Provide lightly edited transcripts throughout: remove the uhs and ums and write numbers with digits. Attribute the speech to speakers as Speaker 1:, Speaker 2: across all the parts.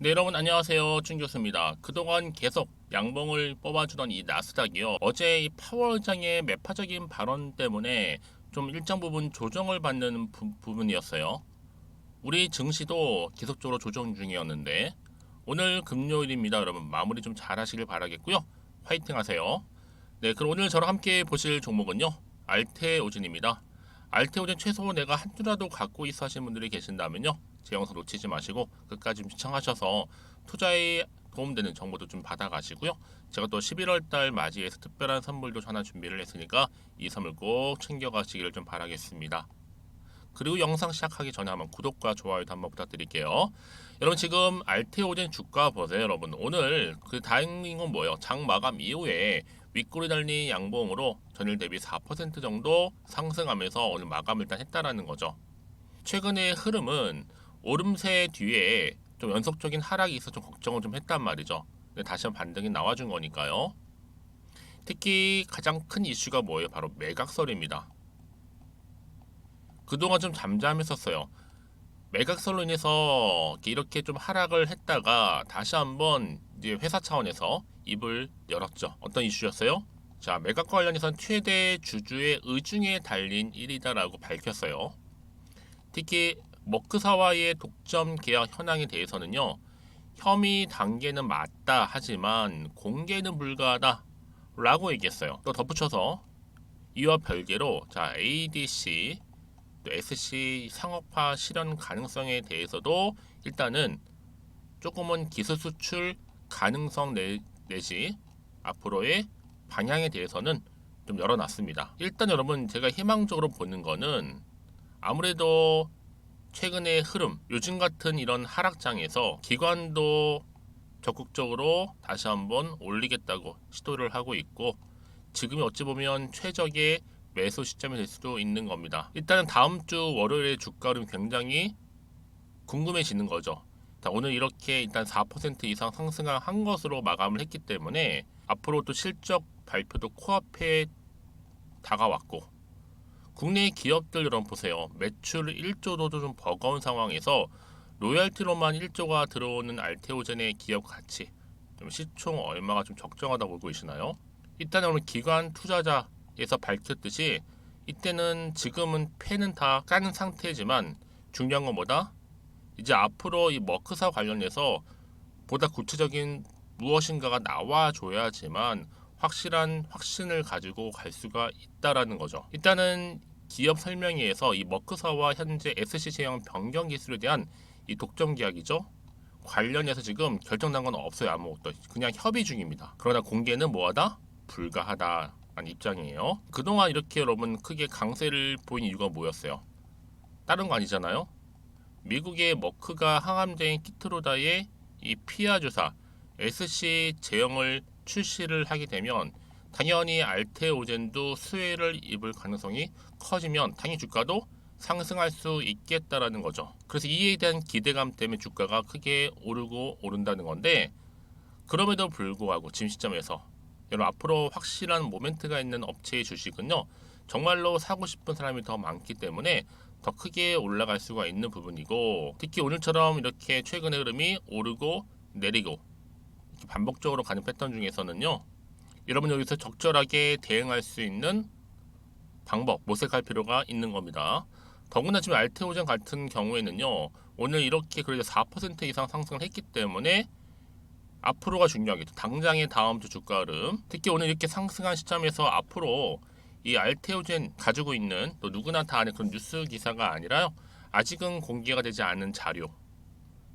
Speaker 1: 네, 여러분 안녕하세요. 춘 교수입니다. 그동안 계속 양봉을 뽑아주던 이 나스닥이요. 어제 이 파월 의장의 매파적인 발언 때문에 좀 일정 부분 조정을 받는 부분이었어요. 우리 증시도 계속적으로 조정 중이었는데 오늘 금요일입니다. 여러분 마무리 좀 잘 하시길 바라겠고요. 화이팅 하세요. 네, 그럼 오늘 저랑 함께 보실 종목은요. 알테오젠입니다. 알테오젠 최소 내가 한 주라도 갖고 있어 하시는 분들이 계신다면요. 제 영상 놓치지 마시고 끝까지 좀 시청하셔서 투자에 도움되는 정보도 좀 받아가시고요. 제가 또 11월 달 맞이해서 특별한 선물도 하나 준비를 했으니까 이 선물 꼭 챙겨가시기를 좀 바라겠습니다. 그리고 영상 시작하기 전에 한번 구독과 좋아요도 한번 부탁드릴게요. 여러분 지금 알테오젠 주가 보세요. 여러분 오늘 그 다행인 건 뭐예요? 장 마감 이후에 윗꼬리 달린 양봉으로 전일 대비 4% 정도 상승하면서 오늘 마감을 일단 했다라는 거죠. 최근의 흐름은 오름세 뒤에 좀 연속적인 하락이 있어 좀 걱정을 좀 했단 말이죠. 근데 다시 한번 반등이 나와준 거니까요. 특히 가장 큰 이슈가 뭐예요? 바로 매각설입니다. 그동안 좀 잠잠했었어요. 매각설로 인해서 이렇게 좀 하락을 했다가 다시 한번 이제 회사 차원에서 입을 열었죠. 어떤 이슈였어요? 자, 매각 관련해서는 최대 주주의 의중에 달린 일이다라고 밝혔어요. 특히 머크사와의 독점 계약 현황에 대해서는요. 혐의 단계는 맞다 하지만 공개는 불가하다 라고 얘기했어요. 또 덧붙여서 이와 별개로 자 ADC 또 SC 상업화 실현 가능성에 대해서도 일단은 조금은 기술 수출 가능성 내지 앞으로의 방향에 대해서는 좀 열어놨습니다. 일단 여러분 제가 희망적으로 보는 거는 아무래도 최근의 흐름, 요즘 같은 이런 하락장에서 기관도 적극적으로 다시 한번 올리겠다고 시도를 하고 있고 지금이 어찌 보면 최적의 매수 시점이 될 수도 있는 겁니다. 일단은 다음 주 월요일에 주가 흐름이 굉장히 궁금해지는 거죠. 자, 오늘 이렇게 일단 4% 이상 상승한 것으로 마감을 했기 때문에 앞으로 또 실적 발표도 코앞에 다가왔고 국내 기업들 여러분 보세요. 매출 1조도 좀 버거운 상황에서 로열티로만 1조가 들어오는 알테오젠의 기업 가치 좀 시총 얼마가 좀 적정하다고 보고 계시나요? 일단은 오늘 기관 투자자에서 밝혔듯이 이때는 지금은 패는 다 까는 상태지만 중요한 건 뭐다? 이제 앞으로 이 머크사 관련해서 보다 구체적인 무엇인가가 나와줘야지만 확실한 확신을 가지고 갈 수가 있다라는 거죠. 일단은 기업 설명회에서 이 머크사와 현재 SC 제형 변경 기술에 대한 이 독점 계약이죠. 관련해서 지금 결정난 건 없어요. 아무것도. 그냥 협의 중입니다. 그러나 공개는 뭐하다? 불가하다라는 입장이에요. 그동안 이렇게 여러분 크게 강세를 보인 이유가 뭐였어요? 다른 거 아니잖아요. 미국의 머크가 항암제인 키트로다의 이 피하 주사 SC 제형을 출시를 하게 되면 당연히 알테오젠도 수혜를 입을 가능성이 커지면 당연히 주가도 상승할 수 있겠다라는 거죠. 그래서 이에 대한 기대감 때문에 주가가 크게 오르고 오른다는 건데 그럼에도 불구하고 지금 시점에서 여러분 앞으로 확실한 모멘트가 있는 업체의 주식은요 정말로 사고 싶은 사람이 더 많기 때문에 더 크게 올라갈 수가 있는 부분이고 특히 오늘처럼 이렇게 최근의 흐름이 오르고 내리고 이렇게 반복적으로 가는 패턴 중에서는요 여러분 여기서 적절하게 대응할 수 있는 방법 모색할 필요가 있는 겁니다. 더구나 지금 알테오젠 같은 경우에는요 오늘 이렇게 그래도 4% 이상 상승을 했기 때문에 앞으로가 중요하겠죠. 당장의 다음 주 주가 흐름 특히 오늘 이렇게 상승한 시점에서 앞으로 이 알테오젠 가지고 있는 또 누구나 다 아는 그런 뉴스 기사가 아니라요 아직은 공개가 되지 않은 자료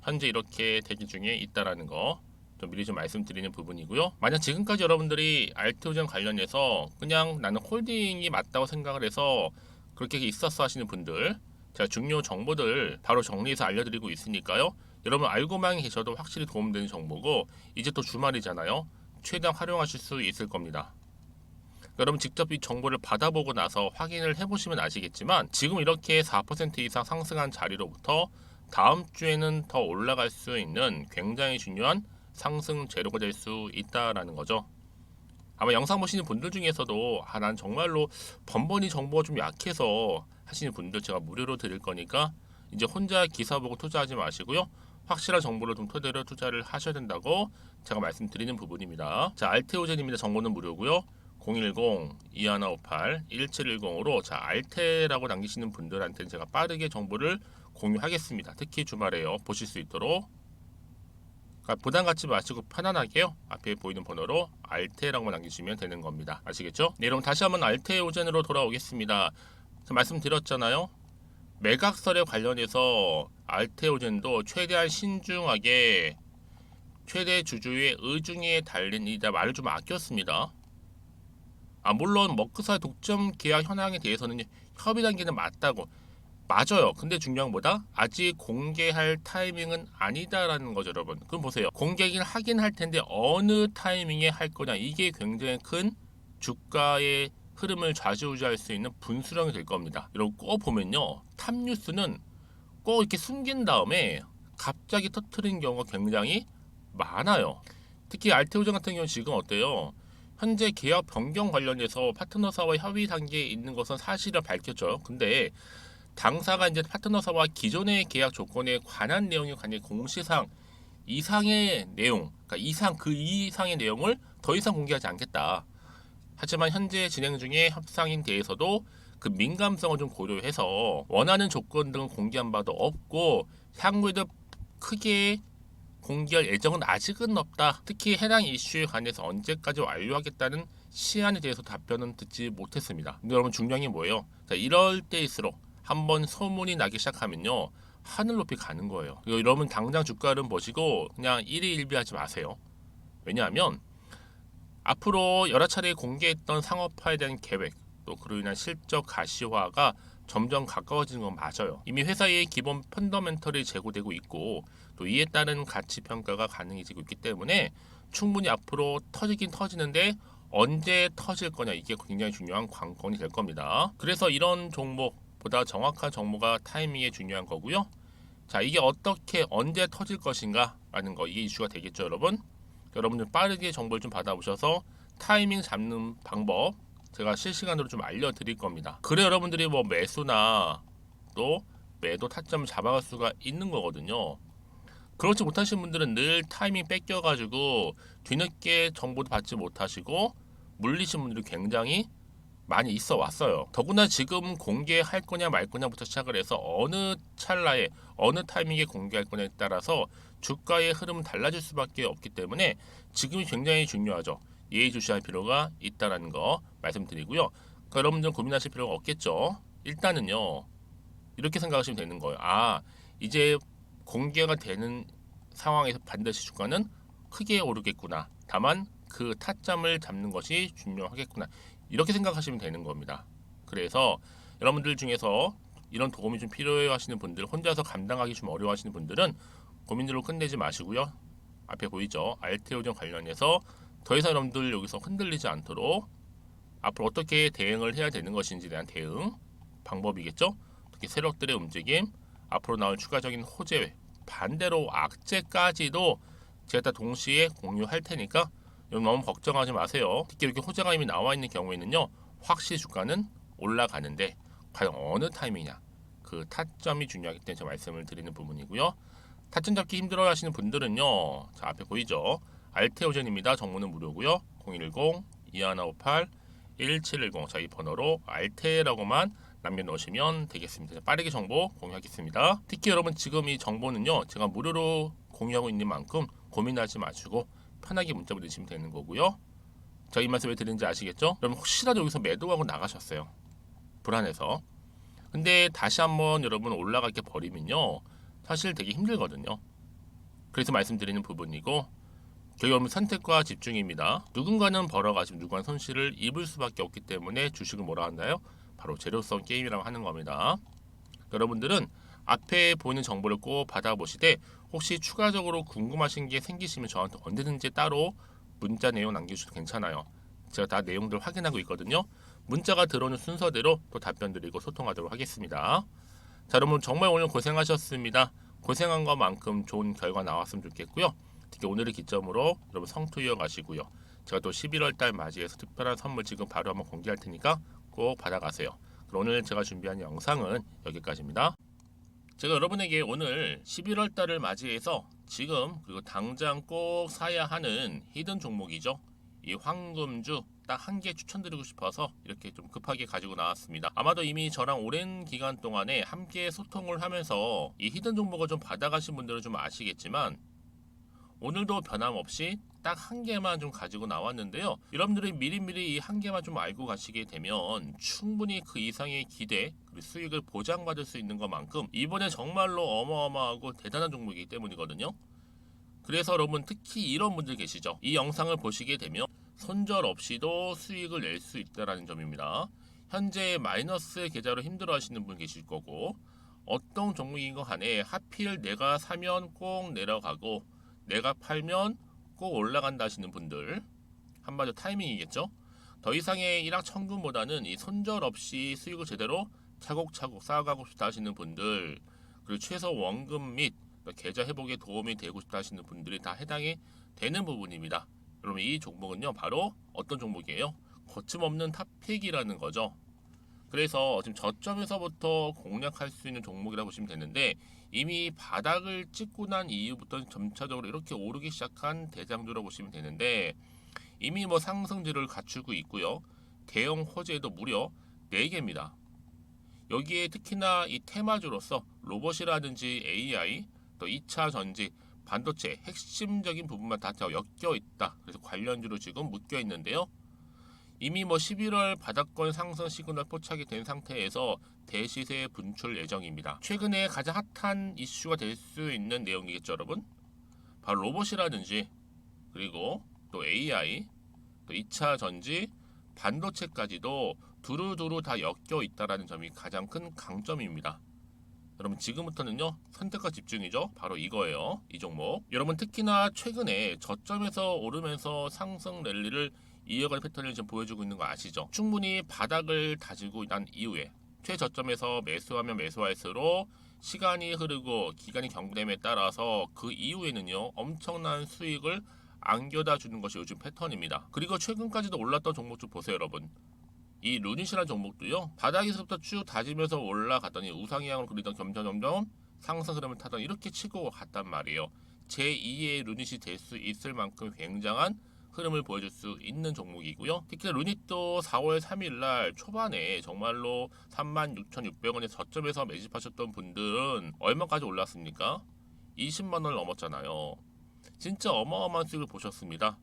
Speaker 1: 현재 이렇게 대기 중에 있다라는 거 좀 미리 좀 말씀드리는 부분이고요. 만약 지금까지 여러분들이 알테오젠 관련해서 그냥 나는 홀딩이 맞다고 생각을 해서 그렇게 있었어 하시는 분들 제가 중요 정보들 바로 정리해서 알려드리고 있으니까요. 여러분 알고만 계셔도 확실히 도움되는 정보고 이제 또 주말이잖아요. 최대한 활용하실 수 있을 겁니다. 여러분 직접 이 정보를 받아보고 나서 확인을 해보시면 아시겠지만 지금 이렇게 4% 이상 상승한 자리로부터 다음 주에는 더 올라갈 수 있는 굉장히 중요한 상승 재료가 될 수 있다라는 거죠. 아마 영상 보시는 분들 중에서도 난 정말로 번번이 정보가 좀 약해서 하시는 분들 제가 무료로 드릴 거니까 이제 혼자 기사 보고 투자하지 마시고요. 확실한 정보를 좀 토대로 투자를 하셔야 된다고 제가 말씀드리는 부분입니다. 자, 알테오젠입니다. 정보는 무료고요. 010-2158-1710으로 자, 알테라고 남기시는 분들한테는 제가 빠르게 정보를 공유하겠습니다. 특히 주말에요. 보실 수 있도록. 그러니까 부담 갖지 마시고 편안하게요. 앞에 보이는 번호로 알테라고 남기시면 되는 겁니다. 아시겠죠? 네, 여러분 다시 한번 알테오젠으로 돌아오겠습니다. 말씀드렸잖아요. 매각설에 관련해서 알테오젠도 최대한 신중하게 최대 주주의 의중에 달린 이자 말을 좀 아꼈습니다. 물론 머크사의 독점 계약 현황에 대해서는 협의 단계는 맞아요. 근데 중요한 것보다 아직 공개할 타이밍은 아니다라는 거죠, 여러분. 그럼 보세요. 공개긴 하긴 할 텐데 어느 타이밍에 할 거냐, 이게 굉장히 큰 주가의 흐름을 좌지우지할 수 있는 분수령이 될 겁니다. 여러분 꼭 보면요, 탑뉴스는 꼭 이렇게 숨긴 다음에 갑자기 터트린 경우가 굉장히 많아요. 특히 알테오젠 같은 경우는 지금 어때요? 현재 계약 변경 관련해서 파트너사와 협의 단계에 있는 것은 사실을 밝혔죠. 근데 당사가 이제 파트너사와 기존의 계약 조건에 관한 내용이 관련 공시상 이상의 내용, 그러니까 이상의 내용을 더 이상 공개하지 않겠다. 하지만 현재 진행 중의 협상인 대해서도 그 민감성을 좀 고려해서 원하는 조건 등은 공개한 바도 없고 향후에도 크게 공개할 예정은 아직은 없다. 특히 해당 이슈에 관해서 언제까지 완료하겠다는 시한에 대해서 답변은 듣지 못했습니다. 근데 여러분 중요한 게 뭐예요? 자, 이럴 때일수록 한번 소문이 나기 시작하면요, 하늘 높이 가는 거예요. 여러분 당장 주가를 보시고 그냥 일희일비하지 마세요. 왜냐하면 앞으로 여러 차례 공개했던 상업화에 대한 계획, 또 그로 인한 실적 가시화가 점점 가까워지는 건 맞아요. 이미 회사의 기본 펀더멘털이 제고되고 있고 또 이에 따른 가치 평가가 가능해지고 있기 때문에 충분히 앞으로 터지긴 터지는데 언제 터질 거냐, 이게 굉장히 중요한 관건이 될 겁니다. 그래서 이런 종목보다 정확한 정보가 타이밍에 중요한 거고요. 자, 이게 어떻게 언제 터질 것인가 라는 거, 이게 이슈가 되겠죠, 여러분. 여러분들 빠르게 정보를 좀 받아보셔서 타이밍 잡는 방법 제가 실시간으로 좀 알려드릴 겁니다. 그래 여러분들이 뭐 매수나 또 매도 타점을 잡아갈 수가 있는 거거든요. 그렇지 못하신 분들은 늘 타이밍 뺏겨가지고 뒤늦게 정보도 받지 못하시고 물리신 분들이 굉장히 많이 있어 왔어요. 더구나 지금 공개할 거냐 말 거냐부터 시작을 해서 어느 찰나에 어느 타이밍에 공개할 거냐에 따라서 주가의 흐름은 달라질 수밖에 없기 때문에 지금이 굉장히 중요하죠. 예의주시할 필요가 있다는 거 말씀드리고요. 그러니까 여러분들은 고민하실 필요가 없겠죠. 일단은요, 이렇게 생각하시면 되는 거예요. 이제 공개가 되는 상황에서 반드시 주가는 크게 오르겠구나. 다만 그 타점을 잡는 것이 중요하겠구나. 이렇게 생각하시면 되는 겁니다. 그래서 여러분들 중에서 이런 도움이 좀 필요해 하시는 분들, 혼자서 감당하기 좀 어려워 하시는 분들은 고민들로 끝내지 마시고요. 앞에 보이죠? 알테오젠 관련해서 더 이상 여러분들 여기서 흔들리지 않도록 앞으로 어떻게 대응을 해야 되는 것인지에 대한 대응 방법이겠죠? 특히 세력들의 움직임, 앞으로 나올 추가적인 호재, 반대로 악재까지도 제가 다 동시에 공유할 테니까 여러분 너무 걱정하지 마세요. 특히 이렇게 호재가 이미 나와 있는 경우에는요, 확실히 주가는 올라가는데 과연 어느 타이밍이냐, 그 타점이 중요하기 때문에 제가 말씀을 드리는 부분이고요. 타점 잡기 힘들어 하시는 분들은요, 자 앞에 보이죠? 알테오젠입니다. 정보는 무료고요. 010-2158-1710 자, 이 번호로 알테라고만 남겨놓으시면 되겠습니다. 빠르게 정보 공유하겠습니다. 특히 여러분 지금 이 정보는요, 제가 무료로 공유하고 있는 만큼 고민하지 마시고 편하게 문자 보내시면 되는 거고요. 자, 이 말씀 왜 드리는지 아시겠죠? 여러분 혹시라도 여기서 매도하고 나가셨어요. 불안해서. 근데 다시 한번 여러분 올라가게 버리면요, 사실 되게 힘들거든요. 그래서 말씀드리는 부분이고, 결국은 선택과 집중입니다. 누군가는 벌어가지고 누군가는 손실을 입을 수밖에 없기 때문에 주식을 뭐라 한다요? 바로 재료성 게임이라고 하는 겁니다. 여러분들은 앞에 보이는 정보를 꼭 받아보시되 혹시 추가적으로 궁금하신 게 생기시면 저한테 언제든지 따로 문자 내용 남겨주셔도 괜찮아요. 제가 다 내용들 확인하고 있거든요. 문자가 들어오는 순서대로 또 답변 드리고 소통하도록 하겠습니다. 자, 여러분 정말 오늘 고생하셨습니다. 고생한 것만큼 좋은 결과 나왔으면 좋겠고요. 특히 오늘을 기점으로 여러분 성투 이어가시고요. 제가 또 11월 달 맞이해서 특별한 선물 지금 바로 한번 공개할 테니까 꼭 받아가세요. 그럼 오늘 제가 준비한 영상은 여기까지입니다. 제가 여러분에게 오늘 11월 달을 맞이해서 지금 그리고 당장 꼭 사야 하는 히든 종목이죠. 이 황금주 딱 한 개 추천드리고 싶어서 이렇게 좀 급하게 가지고 나왔습니다. 아마도 이미 저랑 오랜 기간 동안에 함께 소통을 하면서 이 히든 종목을 좀 받아가신 분들은 좀 아시겠지만 오늘도 변함없이 딱 한 개만 좀 가지고 나왔는데요. 여러분들이 미리미리 이 한 개만 좀 알고 가시게 되면 충분히 그 이상의 기대 그리고 수익을 보장받을 수 있는 것만큼 이번에 정말로 어마어마하고 대단한 종목이기 때문이거든요. 그래서 여러분 특히 이런 분들 계시죠. 이 영상을 보시게 되면 손절 없이도 수익을 낼 수 있다는 점입니다. 현재 마이너스 계좌로 힘들어 하시는 분 계실 거고 어떤 종목인 거 간에 하필 내가 사면 꼭 내려가고 내가 팔면 꼭 올라간다 하시는 분들 한마디로 타이밍이겠죠. 더 이상의 일확천금보다는 이 손절 없이 수익을 제대로 차곡차곡 쌓아가고 싶다 하시는 분들 그리고 최소 원금 및 계좌 회복에 도움이 되고 싶다 하시는 분들이 다 해당이 되는 부분입니다. 여러분 이 종목은요 바로 어떤 종목이에요? 거침없는 탑픽이라는 거죠. 그래서 지금 저점에서부터 공략할 수 있는 종목이라고 보시면 되는데 이미 바닥을 찍고 난 이후부터 점차적으로 이렇게 오르기 시작한 대장주라고 보시면 되는데 이미 뭐 상승지를 갖추고 있고요. 대형 호재도 무려 4개입니다. 여기에 특히나 이 테마주로서 로봇이라든지 AI, 또 2차 전지, 반도체 핵심적인 부분만 다 엮여 있다. 그래서 관련주로 지금 묶여 있는데요. 이미 뭐 11월 바닥권 상승 시그널 포착이 된 상태에서 대시세 분출 예정입니다. 최근에 가장 핫한 이슈가 될 수 있는 내용이겠죠, 여러분? 바로 로봇이라든지 그리고 또 AI, 또 2차 전지, 반도체까지도 두루두루 다 엮여 있다는 점이 가장 큰 강점입니다. 여러분 지금부터는요 선택과 집중이죠. 바로 이거예요. 이 종목. 여러분 특히나 최근에 저점에서 오르면서 상승 랠리를 이어가는 패턴을 지금 보여주고 있는 거 아시죠? 충분히 바닥을 다지고 난 이후에 최저점에서 매수하면 매수할수록 시간이 흐르고 기간이 경과됨에 따라서 그 이후에는요 엄청난 수익을 안겨다 주는 것이 요즘 패턴입니다. 그리고 최근까지도 올랐던 종목 좀 보세요, 여러분. 이 루닛이라는 종목도요 바닥에서부터 쭉 다지면서 올라갔더니 우상향으로 그리던 점점 상승 흐름을 타던 이렇게 치고 갔단 말이에요. 제2의 루닛이 될 수 있을 만큼 굉장한 흐름을 보여줄 수 있는 종목이고요. 특히 루닛도 4월 3일날 초반에 정말로 36,600원의 저점에서 매집하셨던 분들은 얼마까지 올랐습니까? 20만원을 넘었잖아요. 진짜 어마어마한 수익을 보셨습니다.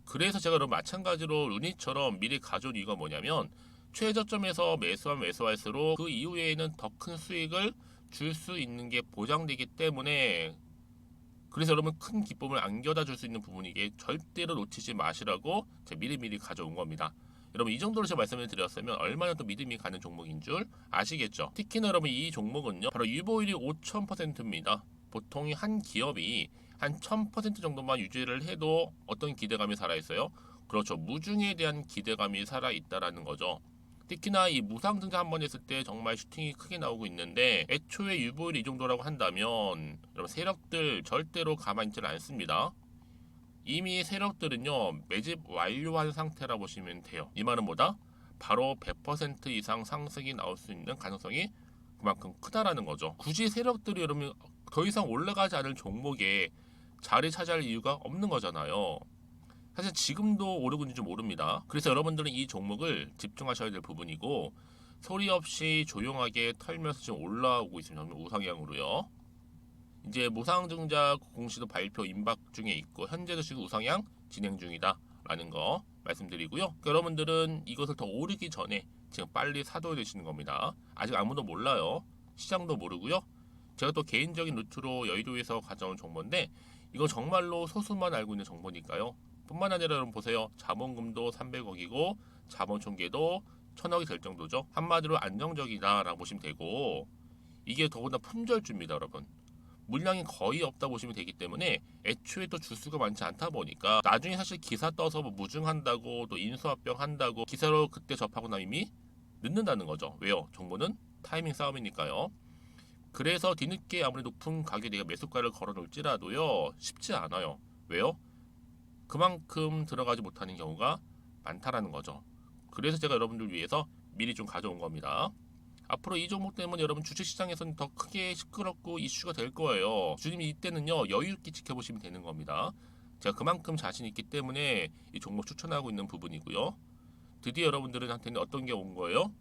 Speaker 1: 그래서 제가 여러분 마찬가지로 루닛처럼 미리 가져온 이유가 뭐냐면 최저점에서 매수하면 매수할수록 그 이후에는 더 큰 수익을 줄 수 있는 게 보장되기 때문에 그래서 여러분 큰 기쁨을 안겨다 줄 수 있는 부분이기에 절대로 놓치지 마시라고 제가 미리미리 가져온 겁니다. 여러분 이 정도로 제가 말씀을 드렸으면 얼마나 또 믿음이 가는 종목인 줄 아시겠죠? 특히나 여러분 이 종목은요 바로 유보율이 5000%입니다. 보통 한 기업이 한 1000% 정도만 유지를 해도 어떤 기대감이 살아있어요? 그렇죠. 무중에 대한 기대감이 살아있다라는 거죠. 특히나 이 무상증자 한 번 했을 때 정말 슈팅이 크게 나오고 있는데 애초에 유보율이 이 정도라고 한다면 여러분 세력들 절대로 가만히 있지 않습니다. 이미 세력들은요 매집 완료한 상태라 보시면 돼요. 이 말은 뭐다? 바로 100% 이상 상승이 나올 수 있는 가능성이 그만큼 크다라는 거죠. 굳이 세력들이 여러분 더 이상 올라가지 않을 종목에 자리 차지할 이유가 없는 거잖아요. 사실 지금도 오르고 있는지 모릅니다. 그래서 여러분들은 이 종목을 집중하셔야 될 부분이고 소리 없이 조용하게 털면서 지금 올라오고 있습니다. 우상향으로요. 이제 무상증자 공시도 발표 임박 중에 있고 현재도 지금 우상향 진행 중이다 라는 거 말씀드리고요. 그러니까 여러분들은 이것을 더 오르기 전에 지금 빨리 사둬야 되시는 겁니다. 아직 아무도 몰라요. 시장도 모르고요. 제가 또 개인적인 루트로 여의도에서 가져온 정보인데 이거 정말로 소수만 알고 있는 정보니까요. 뿐만 아니라 여러분 보세요. 자본금도 300억이고 자본 총계도 1000억이 될 정도죠. 한마디로 안정적이다라고 보시면 되고 이게 더군다나 품절주입니다, 여러분. 물량이 거의 없다 보시면 되기 때문에 애초에 또 주수가 많지 않다 보니까 나중에 사실 기사 떠서 뭐 무증한다고 또 인수합병 한다고 기사로 그때 접하고 나면 이미 늦는다는 거죠. 왜요? 정보는 타이밍 싸움이니까요. 그래서 뒤늦게 아무리 높은 가격에 내가 매수가를 걸어 놓을지라도요 쉽지 않아요. 왜요? 그만큼 들어가지 못하는 경우가 많다라는 거죠. 그래서 제가 여러분들 위해서 미리 좀 가져온 겁니다. 앞으로 이 종목 때문에 여러분 주식시장에서는 더 크게 시끄럽고 이슈가 될 거예요. 주님이 이때는요 여유 있게 지켜보시면 되는 겁니다. 제가 그만큼 자신 있기 때문에 이 종목 추천하고 있는 부분이고요. 드디어 여러분들한테는 어떤 게 온 거예요?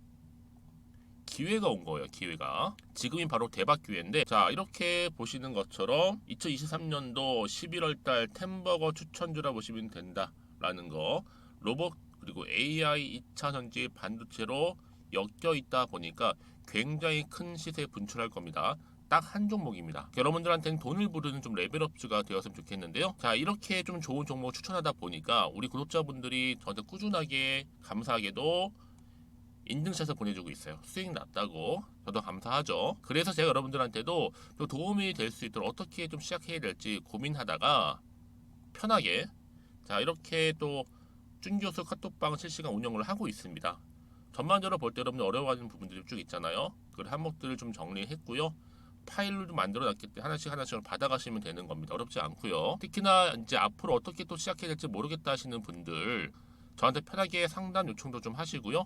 Speaker 1: 기회가 온 거예요. 기회가. 지금이 바로 대박 기회인데, 자 이렇게 보시는 것처럼 2023년도 11월 달 템버거 추천주라 보시면 된다라는 거. 로봇 그리고 AI 2차 전지 반도체로 엮여 있다 보니까 굉장히 큰 시세 분출할 겁니다. 딱 한 종목입니다. 여러분들한테는 돈을 부르는 좀 레벨업주가 되었으면 좋겠는데요. 자 이렇게 좀 좋은 종목 추천하다 보니까 우리 구독자분들이 저한테 꾸준하게 감사하게도 인증샷을 보내주고 있어요. 수익 났다고. 저도 감사하죠. 그래서 제가 여러분들한테도 또 도움이 될 수 있도록 어떻게 좀 시작해야 될지 고민하다가 편하게 자 이렇게 또 준교수 카톡방 실시간 운영을 하고 있습니다. 전반적으로 볼 때 여러분들 어려워하는 부분들이 쭉 있잖아요. 그 항목들을 좀 정리했고요. 파일로 좀 만들어 놨기 때문에 하나씩 받아가시면 되는 겁니다. 어렵지 않고요. 특히나 이제 앞으로 어떻게 또 시작해야 될지 모르겠다 하시는 분들 저한테 편하게 상담 요청도 좀 하시고요.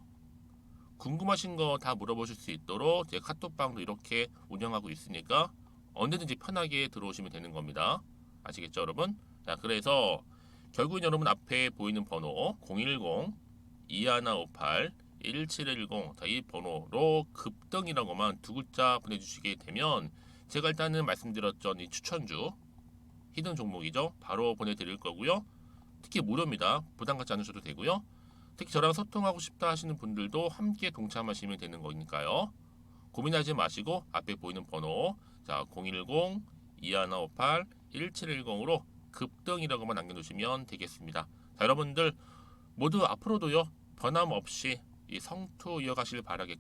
Speaker 1: 궁금하신 거 다 물어보실 수 있도록 제 카톡방도 이렇게 운영하고 있으니까 언제든지 편하게 들어오시면 되는 겁니다. 아시겠죠, 여러분? 자, 그래서 결국은 여러분 앞에 보이는 번호 010-2158-1710 자, 이 번호로 급등이라고만 두 글자 보내주시게 되면 제가 일단은 말씀드렸던 이 추천주 히든 종목이죠. 바로 보내드릴 거고요. 특히 무료입니다. 부담 갖지 않으셔도 되고요. 특히 저랑 소통하고 싶다 하시는 분들도 함께 동참하시면 되는 거니까요. 고민하지 마시고 앞에 보이는 번호 자 010-2158-1710으로 급등이라고만 남겨주시면 되겠습니다. 자, 여러분들 모두 앞으로도요 변함없이 이 성투 이어가시길 바라겠고